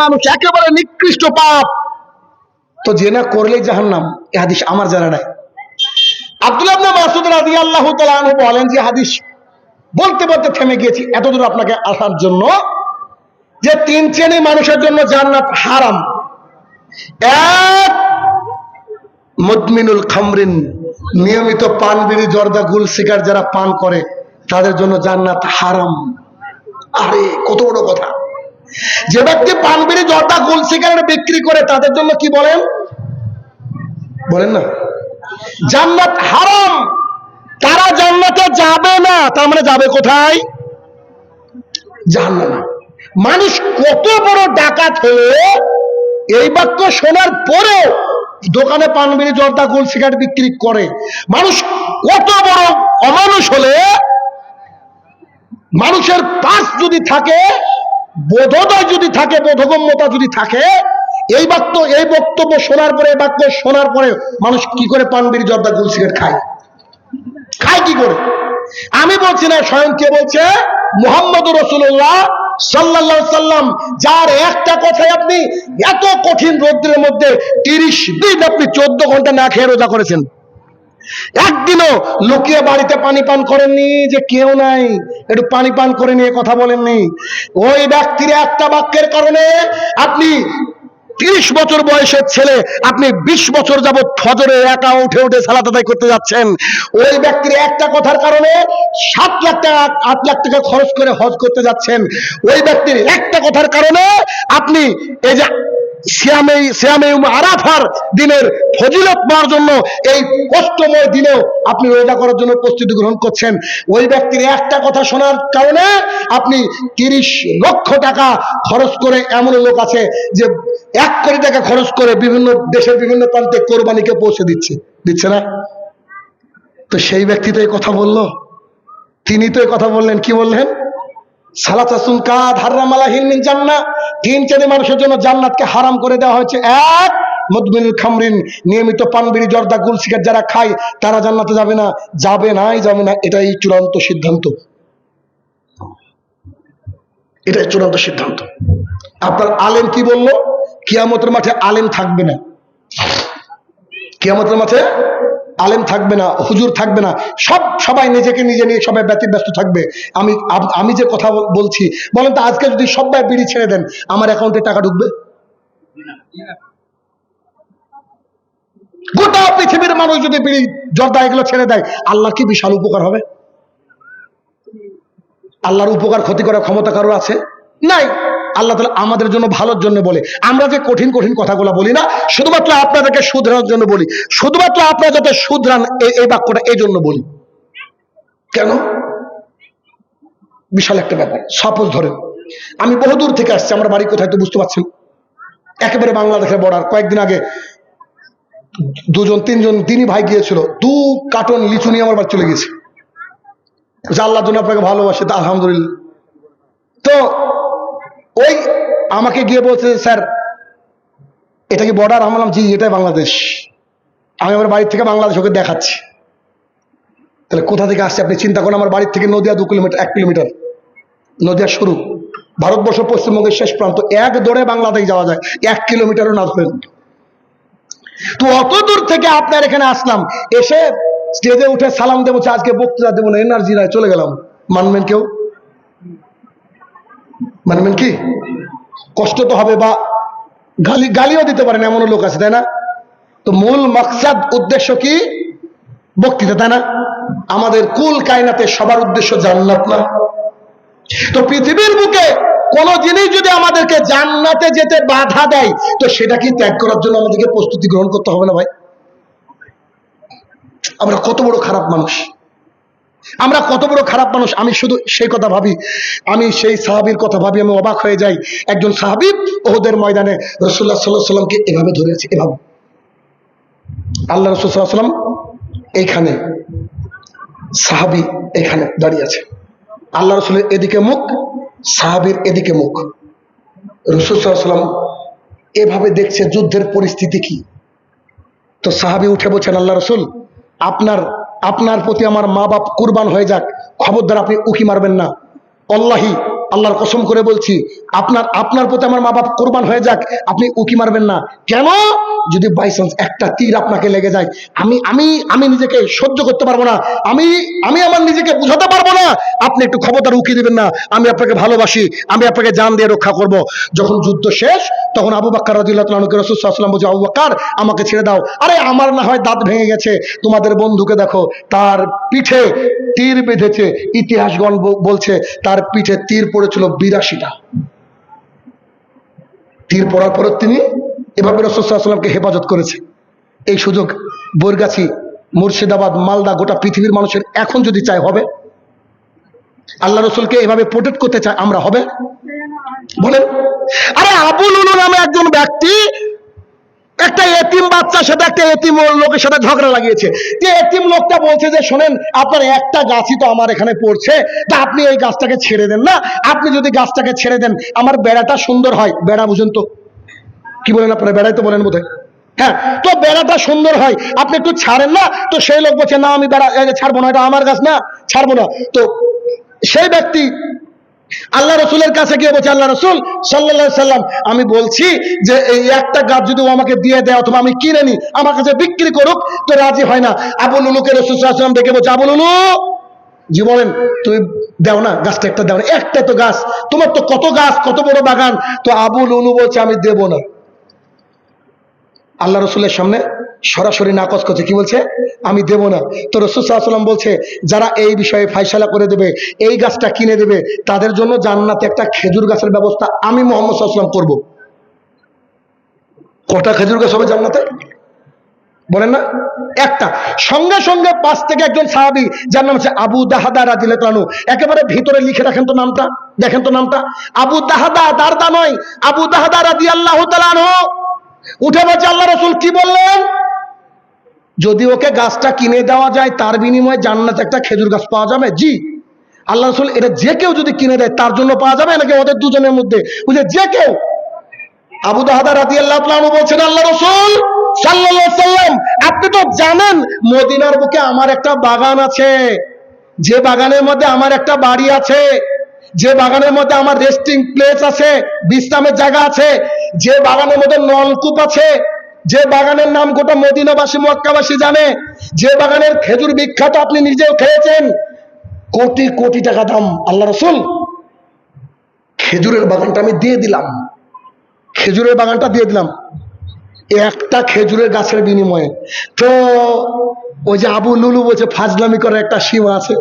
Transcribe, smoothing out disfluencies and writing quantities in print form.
মানুষ একেবারে নিকৃষ্ট পাপ, তো জেনা করলেই জাহান্নাম। এই হাদিস আমার জানা নাই। আব্দুল্লাহ ইবনে মাসউদ রাদিয়াল্লাহু তাআলা আনহু বলেন যে হাদিস বলতে বলতে থেমে গিয়েছি এতদূর আপনাকে আসার জন্য, যে তিন শ্রেণী মানুষের জন্য জান্নাত হারাম। এক, মুদমিনুল খামরিন, নিয়মিত পান বিড়ি জর্দা গুল সিগার যারা পান করে তাদের জন্য জান্নাত হারাম। আরে কত বড় কথা! যে ব্যক্তি পান বিড়ি জর্দা গুল সিগারেট বিক্রি করে তাদের জন্য কি বলেন? বলেন না, জান্নাত হারাম। তারা জান্নাতে যাবে না, তার মানে যাবে কোথায়? জাহান্নামে। মানুষ কত বড় ডাকাত হলো এই বাক্য শোনার পরেও দোকানে পান বিড়ি জর্দা গোল সিগারেট বিক্রি করে। মানুষ কত বড় অমানুষ হলে, মানুষের পাশ যদি থাকে, বোধোদয় যদি থাকে, বোধগম্যতা যদি থাকে, এই বক্তব্য শোনার পরে, এই বাক্য শোনার পরে মানুষ কি করে পান বিড়ি জর্দা গোল সিগারেট খায়? খায় কি করে? আমি বলছি না, স্বয়ং কে বলছে? মুহাম্মদুর রাসূলুল্লাহ সাল্লাল্লাহু আলাইহি সাল্লাম, যার একটা কথায় আপনি এত কঠিন রোদ্রের মধ্যে 30 দিন আপনি 14 ঘন্টা না খেয়ে রোজা করেছেন। একদিনও লুকিয়ে বাড়িতে পানি পান করেননি, যে কেউ নাই একটু পানি পান করে নিয়ে কথা বলেননি। ওই ব্যক্তির একটা বাক্যের কারণে আপনি 30 বছর বয়সের ছেলে, আপনি 20 বছর যাবৎ ফজরে একা উঠে উঠে সালাত আদায় করতে যাচ্ছেন। ওই ব্যক্তির একটা কথার কারণে 7 লাখ টাকা 8 লাখ টাকা খরচ করে হজ করতে যাচ্ছেন। ওই ব্যক্তির একটা কথার কারণে আপনি এই যে সিয়ামে আরাফার দিনের ফজিলত পাওয়ার জন্য এই কষ্টময় দিনেও আপনি রোজা করার জন্য প্রস্তুতি গ্রহণ করছেন। ওই ব্যক্তির একটা কথা শোনার কারণে আপনি 30 লক্ষ টাকা খরচ করে, এমন লোক আছে যে 1 কোটি টাকা খরচ করে বিভিন্ন দেশের বিভিন্ন প্রান্তে কোরবানিকে পৌঁছে দিচ্ছে না? তো সেই ব্যক্তি তো এই কথা বললো, তিনি তো এই কথা বললেন, কি বললেন? সালাসাতুন কাদ হারাম আলাইহিম মিন জান্নাহ, 3 শ্রেণীর মানুষের জন্য জান্নাতকে হারাম করে দেওয়া হয়েছে। এক, মুদমিনুল খামরিন, নিয়মিত পান বিড়ি জর্দা গুল সিগারেট যারা খায় তারা জান্নাতে যাবে না, যাবে না। এটাই চূড়ান্ত সিদ্ধান্ত, এটাই চূড়ান্ত সিদ্ধান্ত। আপনার আলেম কি বলল? কিয়ামতের মাঠে আলেম থাকবে না, কিয়ামতের মাঠে আলেম থাকবে না, হুজুর থাকবে না, সবাই নিজেকে নিজে নিয়ে সবাই ব্যস্ত থাকবে। আমি যে কথা বলছি, বলেন তো আজকে যদি সবাই বিড়ি ছেড়ে দেন, আমার অ্যাকাউন্টে টাকা ঢুকবে? গোটা পৃথিবীর মানুষ যদি বিড়ি জর্দা এগুলো ছেড়ে দেয়, আল্লাহ কি বিশাল উপকার হবে? আল্লাহর উপকার ক্ষতি করার ক্ষমতা কারোর আছে? নাই। আল্লাহ তাআলা আমাদের জন্য ভালোর জন্য বলে। আমরা যে কঠিন কঠিন কথাগুলো বলি না, শুধুমাত্র আপনাদেরকে শুধরানোর জন্য বলি, শুধুমাত্র আপনারা যাতে শুধরান এই বাক্যটা এই জন্য বলি। কেন? বিশাল একটা ব্যাপার। সাপোজ ধরেন আমি বহুদূর থেকে আসছি, আমার বাড়ি কোথায় তো বুঝতে পারছেন, একেবারে বাংলাদেশের বর্ডার। কয়েকদিন আগে 2-3 দিনই ভাই গিয়েছিল, 2 কার্টন লিচু নিয়ে আমার বাড়ি চলে গেছে। আল্লাহর জন্য আপনাকে ভালোবাসে, তা আলহামদুলিল্লাহ। তো ওই আমাকে গিয়ে বলছে, স্যার এটা কি বর্ডার? আমি বললাম জি, এটাই বাংলাদেশ। আমি আমার বাড়ির থেকে বাংলাদেশ ওকে দেখাচ্ছি। তাহলে কোথা থেকে আসছে আপনি চিন্তা করেন। আমার বাড়ির থেকে নদিয়া 2 কিলোমিটার, 1 কিলোমিটার নদিয়া শুরু, ভারতবর্ষ পশ্চিমবঙ্গের শেষ প্রান্ত, এক দৌড়ে বাংলাদেশ যাওয়া যায়, 1 কিলোমিটারও না ধরেন। তো অত দূর থেকে আপনার এখানে আসলাম, এসে স্টেজে উঠে সালাম দেবো, আজকে বক্তৃতা দেবো না, এনার্জি নাই, চলে গেলাম। মানবেন কেউ? মানবেন কি? কষ্ট তো হবে, বা গালিও দিতে পারেন, এমন লোক আছে, তাই না? তো মূল মাকসাদ, উদ্দেশ্য কি? বক্তৃতা, তাই না? আমাদের কুল কায়নাতে সবার উদ্দেশ্য জান্নাত না? তো পৃথিবীর বুকে কোন জিনিস যদি আমাদেরকে জান্নাতে যেতে বাধা দেয়, তো সেটা কি ত্যাগ করার জন্য আমাদেরকে প্রস্তুতি গ্রহণ করতে হবে না ভাই? আমরা কত বড় খারাপ মানুষ, আমরা কত বড় খারাপ মানুষ। আমি শুধু সেই কথা ভাবি, আমি সেই সাহাবীর কথা ভাবি, আমি অবাক হয়ে যাই। একজন সাহাবী উহুদের ময়দানে রাসূলুল্লাহ সাল্লাল্লাহু আলাইহি ওয়াসাল্লামকে এভাবে ধরে আছে, এভাবে। আল্লাহ রাসূল সাল্লাল্লাহু আলাইহি ওয়াসাল্লাম এইখানে, সাহাবী এখানে দাঁড়িয়ে আছে। আল্লাহ রাসূলের এদিকে মুখ, সাহাবীর এদিকে মুখ। রাসূল সাল্লাল্লাহু আলাইহি ওয়াসাল্লাম এভাবে দেখছে যুদ্ধের পরিস্থিতি কি। তো সাহাবী উঠে বলছেন, আল্লাহ রাসূল, আপনার প্রতি আমার মা বাপ কুরবান হয়ে যাক, খবরদার আপনি উকি মারবেন না। আল্লাহি আল্লাহর কসম করে বলছি, আপনার প্রতি আমার মা বাপ কোরবান হয়ে যাক, আপনি উকি মারবেন না। কেন? যদি বাই চান্স একটা তীর আপনাকে লেগে যায়, আমি নিজেকে সহ্য করতে পারবো না, আমি আমার নিজেকে বুঝাতে পারবো না। আপনি একটু খবরদার উকি দিবেন না, আমি আপনাকে ভালোবাসি, আমি আপনাকে জান দিয়ে রক্ষা করব। যখন যুদ্ধ শেষ, তখন আবু বকর রাদিয়াল্লাহু তাআলা রাসূল সাল্লাল্লাহু আলাইহি ওয়াসাল্লাম বলছে, আবু বকর আমাকে ছেড়ে দাও। আরে আমার না হয় দাঁত ভেঙে গেছে, তোমাদের বন্ধুকে দেখো তার পিঠে তীর বেঁধেছে, ইতিহাসগণ বলছে তার পিঠে তীর পড়েছিল 82টা। তীর পড়ার পর তিনি এভাবে রাসূল সাল্লাল্লাহু আলাইহি ওয়াসাল্লামকে হেফাজত করেছে। এই সুযোগ বৈরগাছি, মুর্শিদাবাদ, মালদা, গোটা পৃথিবীর মানুষের এখন যদি চায় হবে। আল্লাহ রসুলকে এভাবে প্রোটেক্ট করতে চায়, আমরা হবে? বলেন। আরে আবু লুলু নামে একজন ব্যক্তি একটা এতিম বাচ্চার সাথে, একটা এতিম লোকের সাথে ঝগড়া লাগিয়েছে। যে এতিম লোকটা বলছে যে শোনেন, আপনার একটা গাছই তো আমার এখানে পড়ছে, তা আপনি এই গাছটাকে ছেড়ে দেন না। আপনি যদি গাছটাকে ছেড়ে দেন, আমার বেড়াটা সুন্দর হয়। বেড়া বুঝেন তো কি বলেন আপনারা? বেড়াই তো বলেন বোধহয়। হ্যাঁ, তো বেড়াটা সুন্দর হয়, আপনি একটু ছাড়েন না। তো সেই লোক বলছে না, আমি বেড়া ছাড়বো না, এটা আমার গাছ না, ছাড়বো না। তো সেই ব্যক্তি আল্লাহ রসুলের কাছে গিয়ে বলছে, আল্লাহ রসুল সাল্লাল্লাহু আলাইহি সাল্লাম, আমি বলছি যে এই একটা গাছ যদি ও আমাকে দিয়ে দেয় অথবা আমি কিনে নি, আমার কাছে বিক্রি করুক, তো রাজি হয় না। আবু লুলুকে রাসূল সাল্লাল্লাহু আলাইহি সাল্লাম ডেকে বলছে, আবু লুলু, জি বলেন, তুমি দাও না, গাছটা একটা দাও না, একটা তো গাছ, তোমার তো কত গাছ, কত বড় বাগান। তো আবু লুলু বলছে আমি দেব না। আল্লাহ রসুলের সামনে সরাসরি নাকচ করছে, কি বলছে? আমি দেব না। তো রাসূল সাল্লাল্লাহু আলাইহি ওয়াসাল্লাম বলছে, যারা এই বিষয়ে ফায়সালা করে দেবে, এই গাছটা কিনে দেবে, তাদের জন্য জান্নাতে একটা খেজুর গাছের ব্যবস্থা আমি মুহাম্মদ সাল্লাল্লাহু আলাইহি ওয়াসাল্লাম করব। কটা খেজুর গাছ হবে জান্নাতে বলেন না? একটা। সঙ্গে সঙ্গে পাশ থেকে একজন সাহাবী, যার নাম হচ্ছে আবু দাহদা রাদিয়াল্লাহু আনহু, একেবারে ভিতরে লিখে রাখেন তো নামটা, দেখেন তো নামটা, আবু দাহদা, দারদা নয়, আবু দাহদা রাদিয়াল্লাহু তাআলা আনহু উঠে বলছে, আল্লাহ রসুল কি বললেন? যদি ওকে গাছটা কিনে দেওয়া যায়, তার বিনিময়ে জান্নাতে একটা খেজুর গাছ পাওয়া যাবে? জি। আল্লাহ রসুল, এটা যে কেউ যদি কিনে দেয় তার জন্য পাওয়া যাবে নাকি ওদের দুজনের মধ্যে? বুঝে যে কেউ। আবু দাহদা রাদিয়াল্লাহু তাআলা আনহু বলছেন, আল্লাহ রসুল সাল্লাল্লাহু আলাইহি সাল্লাম, আপনি তো জানেন মদিনার বুকে আমার একটা বাগান আছে, যে বাগানের মধ্যে আমার একটা বাড়ি আছে, যে বাগানের মধ্যে আমার রেস্টিং প্লেস আছে, বিশ্রামের জায়গা আছে, যে বাগানের মধ্যে নলকূপ আছে, যে বাগানের নাম গোটা মদিনাবাসী, মক্কাবাসী জানে, যে বাগানের খেজুর বিখ্যাত, আপনি নিজেও খেয়েছেন, কোটি কোটি টাকা দাম। আল্লাহ রসুল, খেজুরের বাগানটা আমি দিয়ে দিলাম, খেজুরের বাগানটা দিয়ে দিলাম একটা খেজুরের গাছের বিনিময়ে। তো ওই যে আবু লুলু বলছে, ফাজলামি করে একটা সীমা আছে।